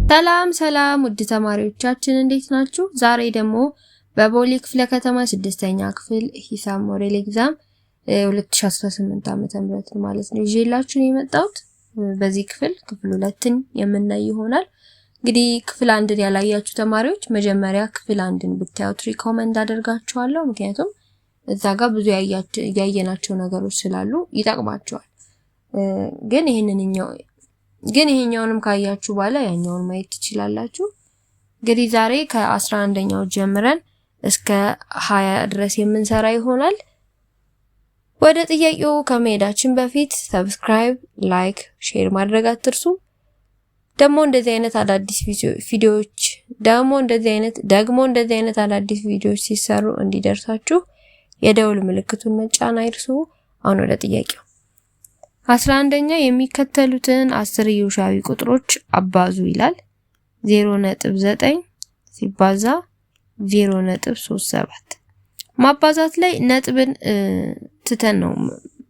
ሰላም ውድ ተማሪዎቻችን እንዴት ናችሁ? ዛሬ ደግሞ በቦሌ ክፍለ ከተማ 6ኛ ክፍል ሂሳብ ሞዴል ኤግዛም 2018 ዓ.ም ማለት ነው ይዤላችሁ የመጣሁት። በዚህ ክፍል 2ን የምናይ ይሆናል። እንግዲህ ክፍል 1ን ያላያችሁ ተማሪዎች መጀመሪያ ክፍል 1ን ብታዩት ሪኮመንድ አደርጋችኋለሁ። ምክንያቱም እዛ ጋር ብዙ ያየናቸው ነገሮች ስላሉ ይጠቅማቸዋል። ግን ይሄኛውንም ካያችሁ በኋላ ያኛውን ማየት ትችላላችሁ። እንግዲህ ዛሬ ከ11ኛው ጀምረን እስከ 20 ድረስ የምንሰራ ይሆናል። ወደ ጥያቄው ከመሄዳችን በፊት ሰብስክራይብ፣ ላይክ፣ ሼር ማድረግ አትርሱ። ደግሞ እንደዚህ አይነት አዳዲስ ቪዲዮዎች ሲሰሩ እንዲደርሳችሁ የደውል ምልክቱን መጫን አይርሱ። አሁን ወደ ጥያቄው 11ኛ የሚከተሉትን አስርዮሻዊ ቁጥሮች አባዙ ይላል። 0.9 ሲባዛ 0.37 ማባዛት ላይ ነጥብን ትተን ነው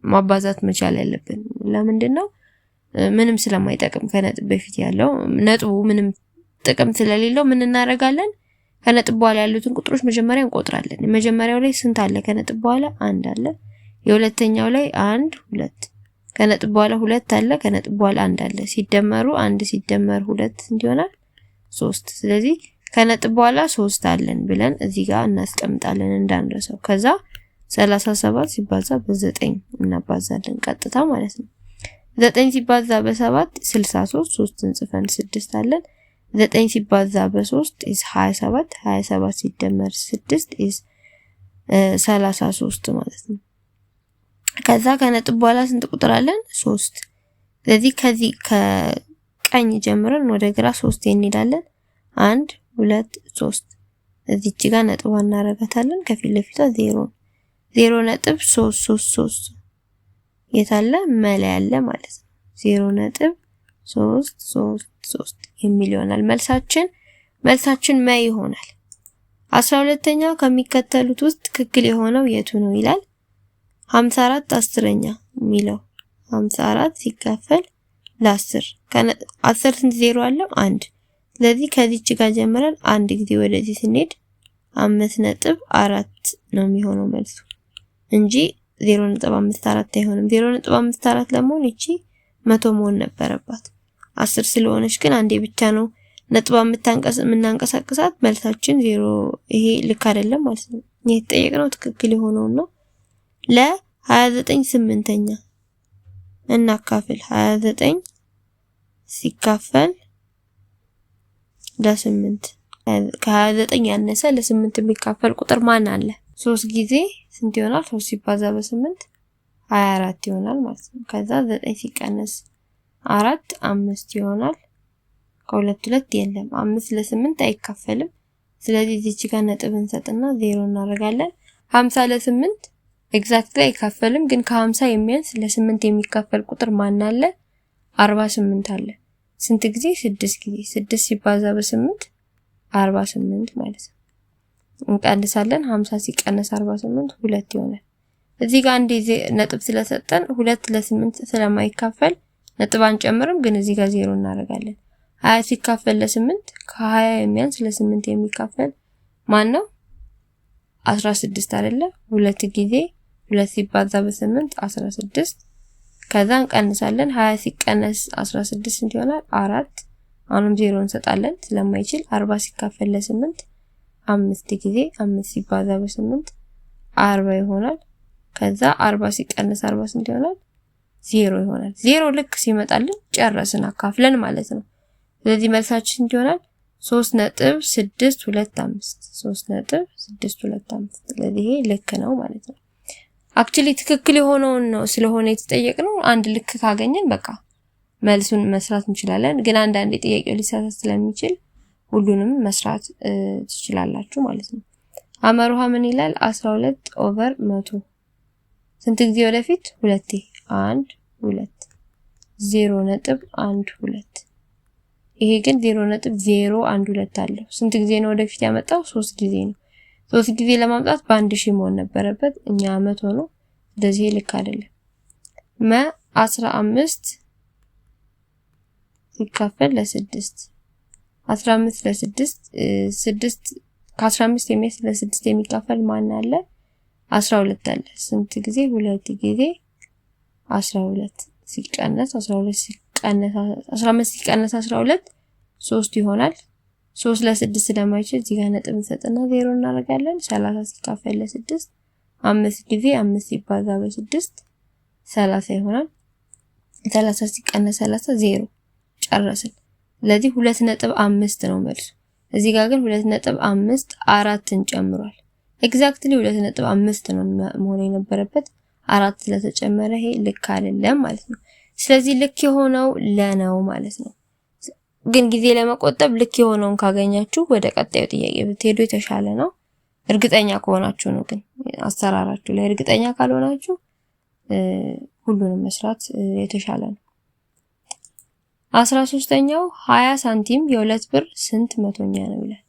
ማባዛት መቻል ያለብን። ለምንድን ነው? ምንም ስለማይጠቅም ከነጥብ በፊት ያለው ነጥቡ ምንም ጥቅም ስለሌለው ምን እናደርጋለን? ከነጥብ በኋላ ያሉትን ቁጥሮች መጀመሪያ እንቆጥራለን። የመጀመሪያው ላይ ስንት አለ? ከነጥብ በኋላ 1 አለ። የሁለተኛው ላይ 1 2 ከነጥብ በኋላ 2 አለ። ከነጥብ በኋላ 1 አለ። ሲደመሩ 1 ሲደመር 2 ስንት ይሆናል? 3። ስለዚህ ከነጥብ በኋላ 3 አለን ብለን እዚህ ጋር እናስቀምጣለን እንዳንረሳው። ከዛ 37 ሲባዛ በ9 እናባዛለን ቀጥታ ማለት ነው። 9 ሲባዛ በ7 63 3ን ጽፈን 6 አለን። 9 ሲባዛ በ3 is 27 27 ሲደመር 6 is 33 ማለት ነው። ከዛ ከነጥብ በኋላ ስንት ቁጥር አለን? 3። ስለዚህ ከዚህ ከቀኝ ጀምረን ወደ ግራ 3 እንሄዳለን። 1 2 3 እዚች ጋር ነጥብ እናረጋታለን። ከፊት ለፊቷ 0.333 የታለ መላ ያለ ማለት ነው። 0.333 የሚል ይሆናል መልሳችን መ ይሆናል። 12ኛው ከሚከተሉት ውስጥ ትክክል የሆነው የቱ ነው ይላል። 54 አስረኛ የሚለው 54 ሲካፈል ለ10 10 ስንት ዜሮ አለው? 1። ስለዚህ ከዚች ጋር ጀምረን አንድ ጊዜ ወደዚህ ስንሄድ 5.4 ነው የሚሆነው መልሱ እንጂ 0.54 አይሆንም። 0.54 ለመሆን እቺ 100 መሆን ነበረባት። 10 ስለሆነች ግን አንዴ ብቻ ነው ነጥብ የምናንቀሳቅሳት። መልሳችን 0። ይሄ ልክ አይደለም ማለት ነው። ይሄ የተጠየቅነው ትክክል የሆነው ነው። ለ29 8ኛ እናካፍል። 29 ሲካፈል ለ8 ከ29 ያነሰ ለ8 የሚካፈል ቁጥር ማን አለ? 3 ጊዜ ስንት ይሆናል? 3 ሲባዛ በ8 24 ይሆናል ማለት ነው። ከዛ 9 ሲቀነስ 4 5 ይሆናል። ከሁለት የለም። 5 ለ8 አይካፈልም። ስለዚህ እዚች ጋር ነጥብ እንሰጥና 0 እናደርጋለን። 50 ለ8 ኤግዛክትሊ አይካፈልም፣ ግን ከ50 የሚያንስ ለ8 የሚካፈል ቁጥር ማን አለ? 48 አለ። ስንት ጊዜ? 6 ጊዜ። 6 ሲባዛ በ8 48 ማለት ነው። እንቀንሳለን። 50 ሲቀነስ 48 2 ይሆናል። እዚህ ጋር አንዴ ነጥብ ስለሰጠን 2 ለ8 ስለማይካፈል ነጥብ አንጨምርም፣ ግን እዚህ ጋር 0 እናደርጋለን። 20 ሲካፈል ለ8 ከ20 የሚያንስ ለ8 የሚካፈል ማን ነው? 16 አይደለ? 2 ጊዜ 2 ሲባዛ በ8 16። ከዛ እንቀንሳለን። 20 ሲቀነስ 16 ስንት ይሆናል? 4። አሁንም 0 እንሰጣለን ስለማይችል 40 ሲካፈል ለ8 5 ጊዜ 5 ሲባዛ በ8 40 ይሆናል። ከዛ 40 ሲቀነስ 40 ስንት ይሆናል? 0 ይሆናል። 0 ልክ ሲመጣልን ጨረስን አካፍለን ማለት ነው። ስለዚህ መልሳችን ስንት ይሆናል? 3.625 3.625። ስለዚህ ይሄ ልክ ነው ማለት ነው። አክቹሊ ትክክል የሆነውን ነው ስለሆነ የተጠየቅነው። አንድ ልክ ካገኘን በቃ መልሱን መስራት እንችላለን። ግን አንዳንድ ጥያቄው ሊሳሳት ስለሚችል ሁሉንም መስራት ትችላላችሁ ማለት ነው። አመሩሃ ምን ይላል? 12/100 ስንት ጊዜ ወደፊት? 2 1 2 0.12። ይሄ ግን 0.012 አለው። ስንት ጊዜ ነው ወደፊት ያመጣው? 3 ጊዜ ነው። 3 ጊዜ ለማምጣት በ1000 መሆን ነበረበት። እኛ 100 ነው። ስለዚህ ልክ አይደለም። 15 ሲካፈል ለ6 15 ለ6 6 ከ15 የሚያንስ ለ6 የሚካፈል ማን አለ? 12 አለ። ስንት ጊዜ? 2 ጊዜ 12 ሲቀነስ 12 ሲቀነስ 15 ሲቀነስ 12 3 ይሆናል። 3 ለ6 ስለማይችል እዚህ ጋር ነጥብ እንሰጥና 0 እናደርጋለን። 30 ሲካፈል ለ6 5 ጊዜ 5 ሲባዛ በ6 30 ይሆናል። 30 ሲቀነስ 30 0 ጨረስን። ስለዚህ 2.5 ነው መልሱ። እዚህ ጋር ግን 2.5 4ን ጨምሯል። ኤግዛክትሊ 2.5 ነው መሆን የነበረበት 4 ስለተጨመረ ይሄ ልክ አይደለም ማለት ነው። ስለዚህ ልክ የሆነው ለነው ማለት ነው። ግን ጊዜ ለመቆጠብ ልክ የሆነውን ካገኛችሁ ወደ ቀጣዩ ጥያቄ ብትሄዱ የተሻለ ነው። እርግጠኛ ከሆናችሁ ነው። ግን አሰራራችሁ ላይ እርግጠኛ ካልሆናችሁ ሁሉንም መስራት የተሻለ ነው። 13ኛው 20 ሳንቲም የ2 ብር ስንት መቶኛ ነው ይላል።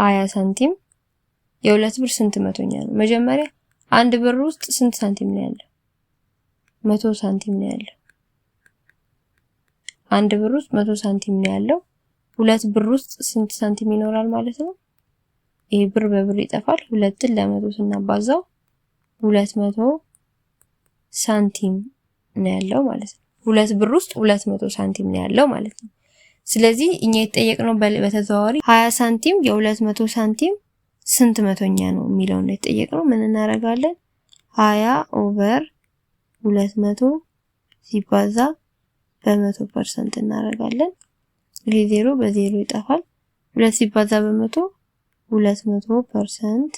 20 ሳንቲም የ2 ብር ስንት መቶኛ ነው? መጀመሪያ አንድ ብር ውስጥ ስንት ሳንቲም ነው ያለው? 100 ሳንቲም ነው ያለው። አንድ ብር ውስጥ 100 ሳንቲም ነው ያለው። 2 ብር ውስጥ ስንት ሳንቲም ይኖራል ማለት ነው? ይሄ ብር በብር ይጠፋል። 2ን ለ100 ስናባዛው 200 ሳንቲም ነው ያለው ማለት ነው። 2 ብር ውስጥ 200 ሳንቲም ነው ያለው ማለት ነው። ስለዚህ እኛ የተጠየቅነው በተዘዋዋሪ 20 ሳንቲም የ200 ሳንቲም ስንት መቶኛ ነው የሚለው ነው የተጠየቅነው። ምን እናደርጋለን? 20 ኦቨር 200 ሲባዛ በ100% እናደርጋለን። ይሄ 0 በ0 ይጠፋል። 2 ሲባዛ በ100 200%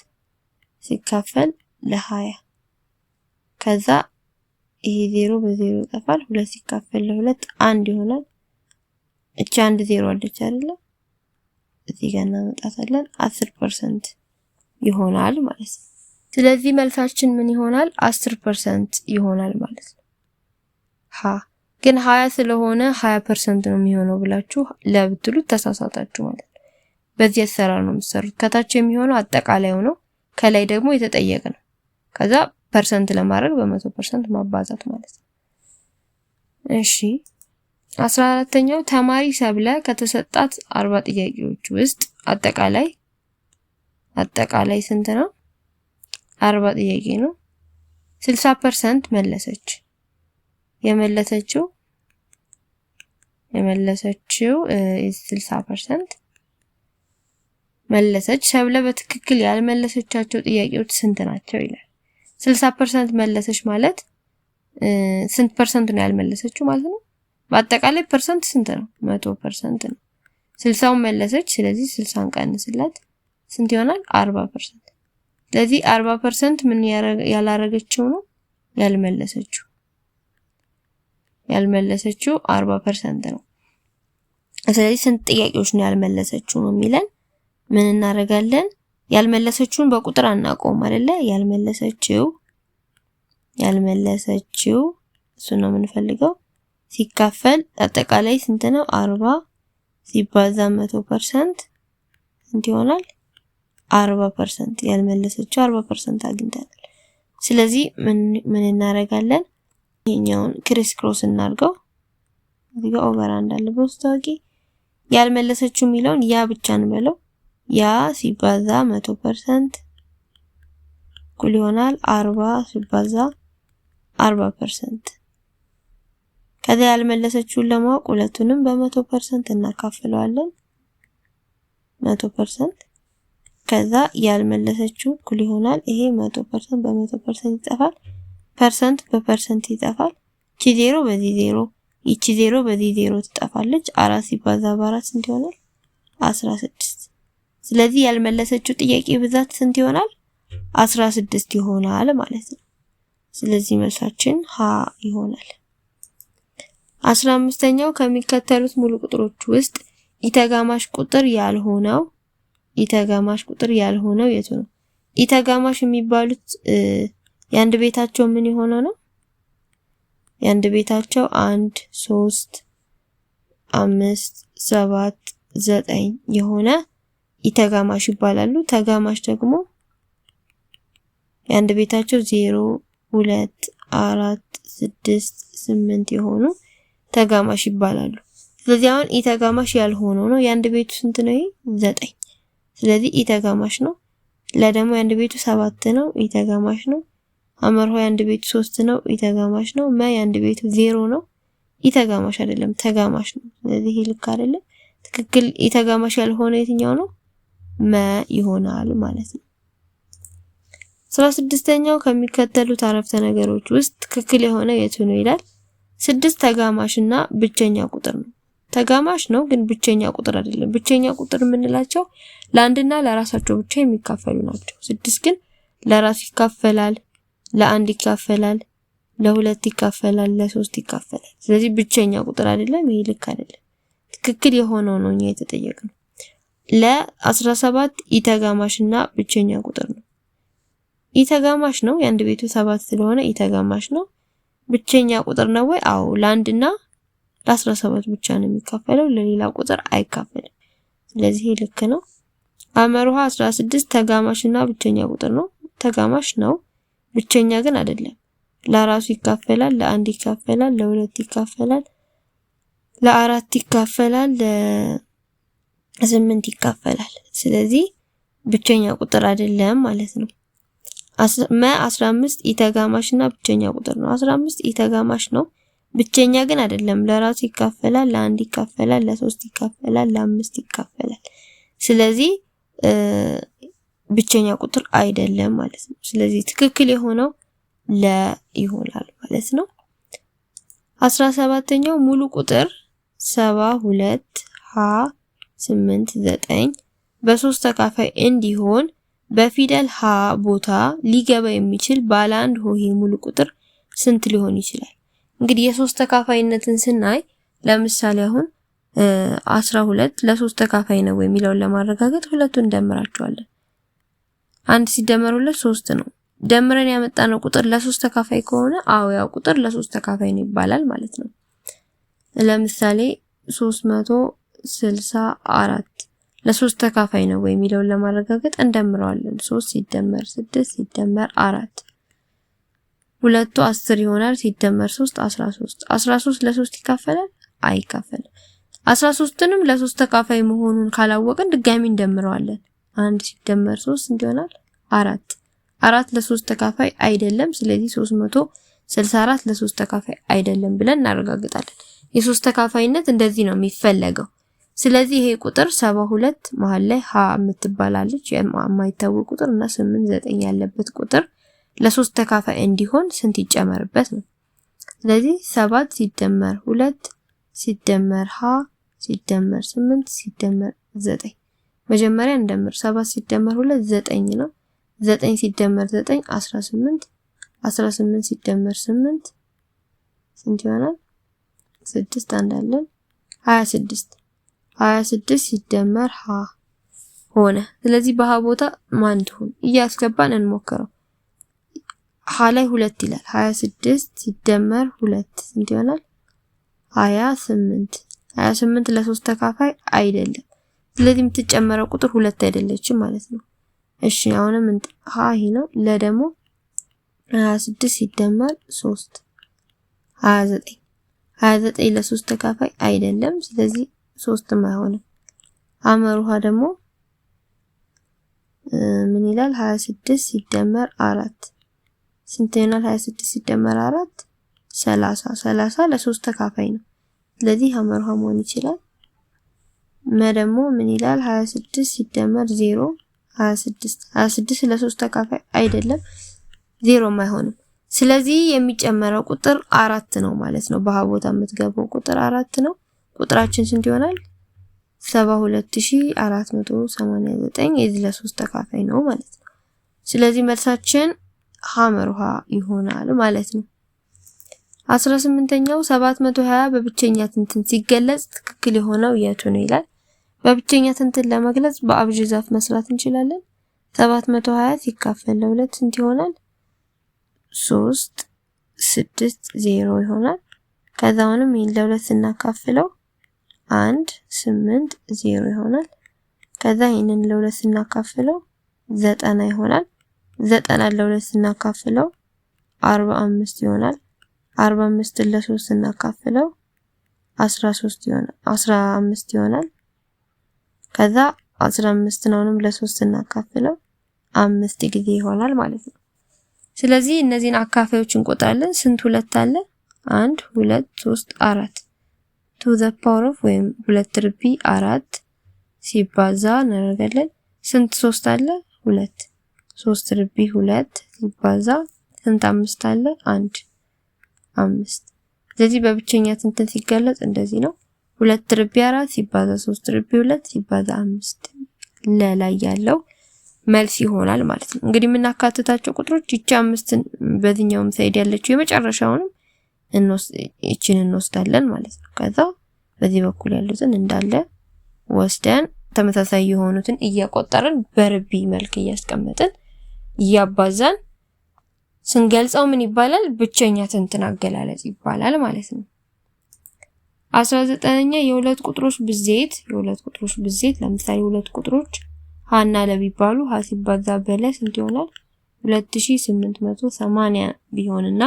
ሲካፈል ለ20 ከዛ ይሄ 0 በ0 ይጠፋል። 2 ሲካፈል ለ2 1 ይሆናል። እቺ 1 0 አለች አይደለ? እዚህ ጋር እናመጣታለን። 10% ይሆናል ማለት ነው። ስለዚህ መልሳችን ምን ይሆናል? 10% ይሆናል ማለት ነው። ግን 20 ስለሆነ 20% ነው የሚሆነው ብላችሁ ለብትሉት ተሳሳታችሁ ማለት ነው። በዚህ አሰራር ነው የምትሰሩት። ከታች የሚሆነው አጠቃላዩ ነው፣ ከላይ ደግሞ የተጠየቀ ነው። ከዛ ፐርሰንት ለማድረግ በ100% ማባዛት ማለት ነው። እሺ 14ኛው ተማሪ ሰብለ ከተሰጣት 40 ጥያቄዎች ውስጥ አጠቃላይ ስንት ነው? 40 ጥያቄ ነው። 60% መለሰች። የመለሰችው 60% መለሰች። ሰብለ በትክክል ያልመለሰቻቸው ጥያቄዎች ስንት ናቸው ይላል። 60% መለሰች ማለት ስንት ፐርሰንት ነው ያልመለሰችው ማለት ነው? በአጠቃላይ ፐርሰንት ስንት ነው? 100% ነው። 60ውን መለሰች። ስለዚህ 60ን ቀንስላት ስንት ይሆናል? 40%። ስለዚህ 40% ምን ያላረገችው ነው? ያልመለሰችው 40% ነው። ስለዚህ ስንት ጥያቄዎች ነው ያልመለሰችው ነው የሚለን። ምን እናደርጋለን? ያልመለሰችውን በቁጥር አናውቀውም አይደለ? ያልመለሰችው እሱ ነው የምንፈልገው። ሲካፈል አጠቃላይ ስንት ነው? 40 ሲባዛ 100% ስንት ይሆናል? 40%። ያልመለሰችው 40% አግኝተናል። ስለዚህ ምን እናደርጋለን? ይሄኛውን ክሪስ ክሮስ እናድርገው። እዚህ ጋር ኦቨር አንድ አለ በውስጣቂ። ያልመለሰችው የሚለውን ያ ብቻ እንበለው። ያ ሲባዛ 100% እኩል ይሆናል 40 ሲባዛ 40%። ከዛ ያልመለሰችውን ለማወቅ ሁለቱንም በ100% እናካፍለዋለን። 100% ከዛ ያልመለሰችው እኩል ይሆናል ይሄ 100% በ100% ይጠፋል። ፐርሰንት በፐርሰንት ይጠፋል። እቺ 0 በዚህ 0 እቺ 0 በዚህ 0 ትጠፋለች። 4 ሲባዛ በ4 ስንት ይሆናል? 16። ስለዚህ ያልመለሰችው ጥያቄ ብዛት ስንት ይሆናል? 16 ይሆናል ማለት ነው። ስለዚህ መልሳችን ሀ ይሆናል። 15ኛው ከሚከተሉት ሙሉ ቁጥሮች ውስጥ ኢተጋማሽ ቁጥር ያልሆነው የቱ ነው? ኢተጋማሽ የሚባሉት የአንድ ቤታቸው ምን የሆነ ነው? የአንድ ቤታቸው 1 3 5 7 9 የሆነ ኢተጋማሽ ይባላሉ። ተጋማሽ ደግሞ የአንድ ቤታቸው 0 2 4 6 8 የሆኑ ተጋማሽ ይባላሉ። ስለዚህ አሁን ኢ ተጋማሽ ያልሆነው ነው የአንድ ቤቱ ስንት ነው? ይሄ 9። ስለዚህ ኢ ተጋማሽ ነው። ለደሞ የአንድ ቤቱ 7 ነው፣ ኢ ተጋማሽ ነው። ሐመርሆ የአንድ ቤቱ 3 ነው፣ ኢ ተጋማሽ ነው። መ የአንድ ቤቱ 0 ነው፣ ኢ ተጋማሽ አይደለም፣ ተጋማሽ ነው። ስለዚህ ይሄ ልክ አይደለም። ትክክል ኢ ተጋማሽ ያልሆነ የትኛው ነው? መ ይሆናል ማለት ነው። 16ኛው ከሚከተሉት አረፍተ ነገሮች ውስጥ ትክክል የሆነ የቱ ነው ይላል። 6 ተጋማሽና ብቸኛ ቁጥር ነው። ተጋማሽ ነው ግን ብቸኛ ቁጥር አይደለም። ብቸኛ ቁጥር የምንላቸው ለአንድና ለራሳቸው ብቻ የሚካፈሉ ናቸው። 6 ግን ለራሱ ይካፈላል፣ ለአንድ ይካፈላል፣ ለሁለት ይካፈላል፣ ለሶስት ይካፈላል። ስለዚህ ብቸኛ ቁጥር አይደለም። ይሄ ልክ አይደለም። ትክክል የሆነው ነው እኛ የተጠየቅነው። ለ17 ኢ ተጋማሽና ብቸኛ ቁጥር ነው። ኢ ተጋማሽ ነው የአንድ ቤቱ 7 ስለሆነ ኢ ተጋማሽ ነው። ብቸኛ ቁጥር ነው ወይ? አዎ ለአንድና ለ17 ብቻ ነው የሚካፈለው፣ ለሌላ ቁጥር አይካፈልም። ስለዚህ ይሄ ልክ ነው። ሐመርሃ 16 ተጋማሽና ብቸኛ ቁጥር ነው። ተጋማሽ ነው፣ ብቸኛ ግን አይደለም። ለራሱ ይካፈላል፣ ለአንድ ይካፈላል፣ ለሁለት ይካፈላል፣ ለአራት ይካፈላል፣ ለ8 ይካፈላል። ስለዚህ ብቸኛ ቁጥር አይደለም ማለት ነው። 15 ኢ ተጋማሽና ብቸኛ ቁጥር ነው። 15 ኢ ተጋማሽ ነው፣ ብቸኛ ግን አይደለም። ለራሱ ይካፈላል፣ ለአንድ ይካፈላል፣ ለሶስት ይካፈላል፣ ለአምስት ይካፈላል። ስለዚህ ብቸኛ ቁጥር አይደለም ማለት ነው። ስለዚህ ትክክል የሆነው ለ ይሆናል ማለት ነው። 17ኛው ሙሉ ቁጥር 72 ሀ 8 9 በ3 ተካፋይ እንዲሆን በፊደል ሀ ቦታ ሊገባ የሚችል ባለ አንድ ሆሄ ሙሉ ቁጥር ስንት ሊሆን ይችላል? እንግዲህ የሶስት ተካፋይነትን ስናይ ለምሳሌ አሁን 12 ለሶስት ተካፋይ ነው የሚለውን ለማረጋገጥ ሁለቱን እንደምራቸዋለን። 1 ሲደመር 2 3 ነው። ደምረን ያመጣነው ቁጥር ለሶስት ተካፋይ ከሆነ አዎ ያው ቁጥር ለሶስት ተካፋይ ነው ይባላል ማለት ነው። ለምሳሌ 364 ለሶስት ተካፋይ ነው የሚለውን ለማረጋገጥ እንደምረዋለን። 3 ሲደመር 6 ሲደመር 4 ሁለቱ 10 ይሆናል። ሲደመር 3 13 13 ለሶስት ይካፈላል? አይካፈልም። 13ንም ለሶስት ተካፋይ መሆኑን ካላወቅን ድጋሚ እንደምረዋለን። 1 ሲደመር 3 እንዲሆናል 4 4 ለሶስት ተካፋይ አይደለም። ስለዚህ 364 ለሶስት ተካፋይ አይደለም ብለን እናረጋግጣለን። የሶስት ተካፋይነት እንደዚህ ነው የሚፈለገው። ስለዚህ ይሄ ቁጥር 72 መሃል ላይ ሀ የምትባላለች የማይታወቅ ቁጥር እና 8 9 ያለበት ቁጥር ለሶስት ተካፋይ እንዲሆን ስንት ይጨመርበት ነው። ስለዚህ 7 ሲደመር 2 ሲደመር ሀ ሲደመር 8 ሲደመር 9 መጀመሪያ እንደምር 7 ሲደመር 2 9 ነው። 9 ሲደመር 9 18 18 ሲደመር 8 ስንት ይሆናል? 6 አንዳለን 26 26 ሲደመር ሀ ሆነ። ስለዚህ በሀ ቦታ ማን ትሁን እያስገባን እንሞክረው። ሀ ላይ 2 ይላል። 26 ሲደመር 2 ስንት ይሆናል? 28 28 ለሶስት ተካፋይ አይደለም። ስለዚህ የምትጨመረው ቁጥር 2 አይደለችም ማለት ነው። እሺ አሁንም ሀ ይሄ ነው። ለደሞ 26 ሲደመር 3 29 29 ለሶስት ተካፋይ አይደለም። ስለዚህ 3ም አይሆንም። ሐመሩሃ ደግሞ ምን ይላል? 26 ሲደመር 4 ስንት ይሆናል? 26 ሲደመር 4 30 30 ለሶስት ተካፋይ ነው። ስለዚህ ሐመሩሃ መሆን ይችላል። ደግሞ ምን ይላል? 26 ሲደመር 0 26 26 ለሶስት ተካፋይ አይደለም። 0ም አይሆንም። ስለዚህ የሚጨመረው ቁጥር 4 ነው ማለት ነው። በሀ ቦታ የምትገባው ቁጥር 4 ነው። ቁጥራችን ስንት ይሆናል? 72489 የዚህ ለሶስት ተካፋይ ነው ማለት ነው። ስለዚህ መልሳችን ሐመሩሃ ይሆናል ማለት ነው። 18ኛው 720 በብቸኛ ትንትን ሲገለጽ ትክክል የሆነው የቱ ነው ይላል። በብቸኛ ትንትን ለመግለጽ በአብዥ ዛፍ መስራት እንችላለን። 720 ሲካፈል ለ2 ስንት ይሆናል? 3 6 0 ይሆናል። ከዛውንም ይሄን ለ2 ስናካፍለው 1 8 0 ይሆናል። ከዛ ይሄንን ለ2 ስናካፍለው 90 ይሆናል። 90 ለ2 ስናካፍለው 45 ይሆናል። 45 ለ3 ስናካፍለው 13 ይሆናል 15 ይሆናል። ከዛ 15 ነውንም ለ3 እናካፍለው 5 ጊዜ ይሆናል ማለት ነው። ስለዚህ እነዚህን አካፋዮች እንቆጥራለን። ስንት ሁለት አለ? 1 2 3 4 to the power of ወይም 2 ርቢ 4 ሲባዛ እናደርጋለን። ስንት 3 አለ? 2 3 ርቢ 2 ሲባዛ ስንት 5 አለ? 1 5 ስለዚህ በብቸኛ ትንትን ሲገለጽ እንደዚህ ነው። 2 ርቢ 4 ሲባዛ 3 ርቢ 2 ሲባዛ 5 ለላይ ያለው መልስ ይሆናል ማለት ነው። እንግዲህ የምናካትታቸው ቁጥሮች ይቺ 5ን በዚህኛውም ሳይድ ያለችው የመጨረሻውን እቺን እንወስዳለን ማለት ነው። ከዛ በዚህ በኩል ያሉትን እንዳለ ወስደን ተመሳሳይ የሆኑትን እየቆጠርን በርቢ መልክ እያስቀመጥን እያባዛን ስንገልጸው ምን ይባላል? ብቸኛ ትንትን አገላለጽ ይባላል ማለት ነው። 19ኛ የሁለት ቁጥሮች ብዜት ለምሳሌ ሁለት ቁጥሮች ሀና ለቢባሉ ሀ ሲባዛ በለ ስንት ይሆናል? 2880 ቢሆንና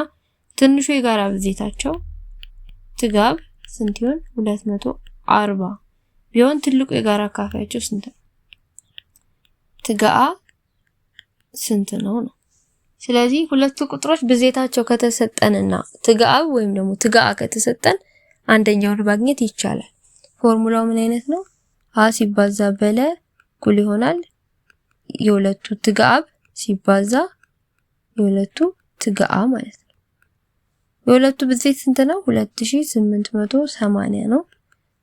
ትንሹ የጋራ ብዜታቸው ትጋብ ስንት ይሆን? 240 ቢሆን ትልቁ የጋራ አካፋያቸው ስንት ነው? ትጋአ ስንት ነው? ስለዚህ ሁለቱ ቁጥሮች ብዜታቸው ከተሰጠንና ትጋአ ወይም ደግሞ ትጋአ ከተሰጠን አንደኛውን ማግኘት ይቻላል። ፎርሙላው ምን አይነት ነው? ሀ ሲባዛ በለ እኩል ይሆናል የሁለቱ ትጋብ ሲባዛ የሁለቱ ትጋአ ማለት ነው። የሁለቱ ብዜት ስንት ነው? 2880 ነው።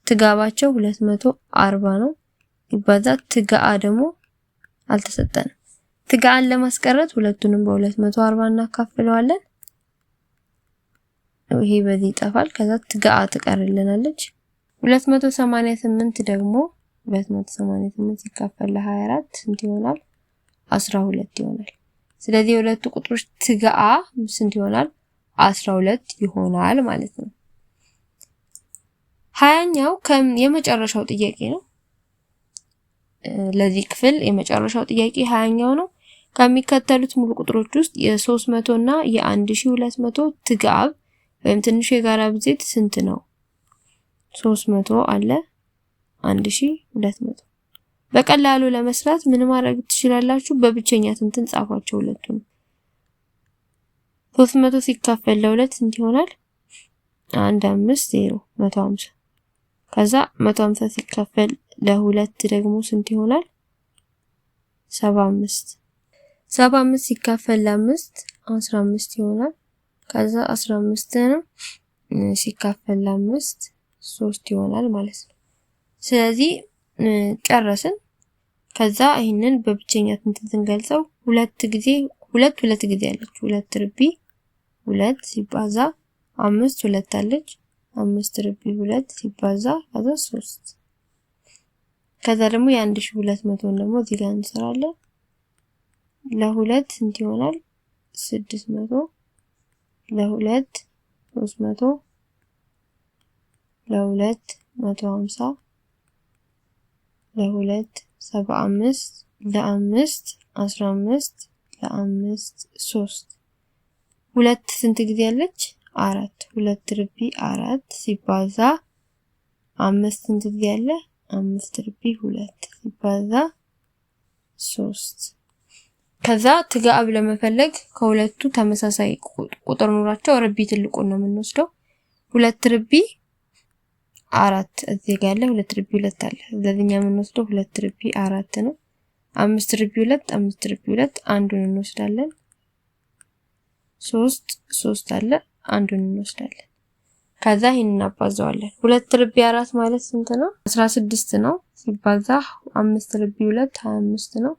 ትጋባቸው 240 ነው። ይባዛ ትጋአ ደግሞ አልተሰጠንም። ትጋአን ለማስቀረት ሁለቱንም በ240 እናካፍለዋለን። ይሄ በዚህ ይጠፋል። ከዛ ትጋአ ትቀርልናለች። 288 ደግሞ 288 ሲካፈል ለ24 ስንት ይሆናል? 12 ይሆናል። ስለዚህ የሁለቱ ቁጥሮች ትጋአ ስንት ይሆናል? 12 ይሆናል ማለት ነው። 20ኛው የመጨረሻው ጥያቄ ነው። ለዚህ ክፍል የመጨረሻው ጥያቄ 20ኛው ነው። ከሚከተሉት ሙሉ ቁጥሮች ውስጥ የ300 እና የ1200 ትጋብ ወይም ትንሹ የጋራ ብዜት ስንት ነው? 300 አለ 1200። በቀላሉ ለመስራት ምን ማድረግ ትችላላችሁ? በብቸኛ ትንትን ጻፏቸው ሁለቱን። 300 ሲካፈል ለ2 ስንት ይሆናል? 150 150። ከዛ 150 ሲካፈል ለ2 ደግሞ ስንት ይሆናል? 75 75 ሲካፈል ለ5 15 ይሆናል። ከዛ 15 ነው ሲካፈል ለ5 3 ይሆናል ማለት ነው። ስለዚህ ጨረስን። ከዛ ይሄንን በብቸኛ ትንትን ስንገልጸው ሁለት ጊዜ አለች 2 ርቢ 2 ሲባዛ 5 2 አለች 5 ርቢ 2 ሲባዛ ከዛ 3 ከዛ ደግሞ የ1200 ደግሞ እዚህ ጋር እንሰራለን። ለሁለት ስንት ይሆናል? 600 ለሁለት 300 ለሁለት 150 ለሁለት 75 ለአምስት 15 ለአምስት 3 ሁለት ስንት ጊዜ አለች? 4 2 ርቢ 4 ሲባዛ 5 ስንት ጊዜ አለ? 5 ርቢ 2 ሲባዛ 3 ከዛ ትጋብ ለመፈለግ ከሁለቱ ተመሳሳይ ቁጥር ኖራቸው ርቢ ትልቁን ነው የምንወስደው። 2 ርቢ 4 እዚህ ጋር አለ 2 ርቢ 2 አለ። ስለዚህ የምንወስደው 2 ርቢ 4 ነው። 5 ርቢ 2 5 ርቢ 2 አንዱን እንወስዳለን። 3 አለ አንዱን እንወስዳለን። ከዛ ይሄንን እናባዛዋለን። 2 ርቢ 4 ማለት ስንት ነው? 16 ነው። ሲባዛ 5 ርቢ 2 25 ነው።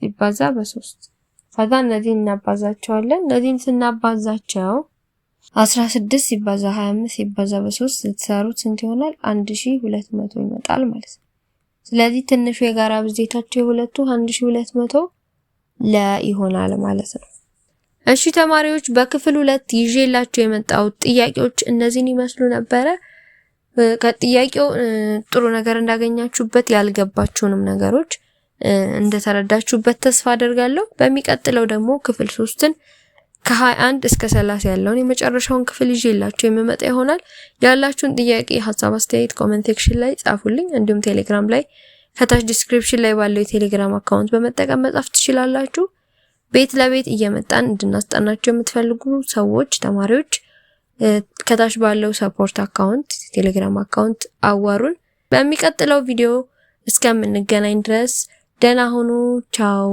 ሲባዛ በ3 ከዛ እነዚህን እናባዛቸዋለን። እነዚህን ስናባዛቸው 16 ሲባዛ 25 ሲባዛ በ3 ስትሰሩት ስንት ይሆናል? 1200 ይመጣል ማለት ነው። ስለዚህ ትንሹ የጋራ ብዜታቸው የሁለቱ 1200 ለ ይሆናል ማለት ነው። እሺ ተማሪዎች በክፍል 2 ይዤላችሁ የመጣሁት ጥያቄዎች እነዚህን ይመስሉ ነበረ። ከጥያቄው ጥሩ ነገር እንዳገኛችሁበት ያልገባችሁንም ነገሮች እንደተረዳችሁበት ተስፋ አደርጋለሁ። በሚቀጥለው ደግሞ ክፍል 3ን ከ21 እስከ 30 ያለውን የመጨረሻውን ክፍል ይዤላችሁ የምመጣ ይሆናል። ያላችሁን ጥያቄ፣ ሐሳብ፣ አስተያየት ኮሜንት ሴክሽን ላይ ጻፉልኝ። እንዲሁም ቴሌግራም ላይ ከታች ዲስክሪፕሽን ላይ ባለው የቴሌግራም አካውንት በመጠቀም መጻፍ ትችላላችሁ። ቤት ለቤት እየመጣን እንድናስጠናቸው የምትፈልጉ ሰዎች፣ ተማሪዎች ከታች ባለው ሰፖርት አካውንት ቴሌግራም አካውንት አዋሩን። በሚቀጥለው ቪዲዮ እስከምንገናኝ ድረስ ደህና ሁኑ። ቻው።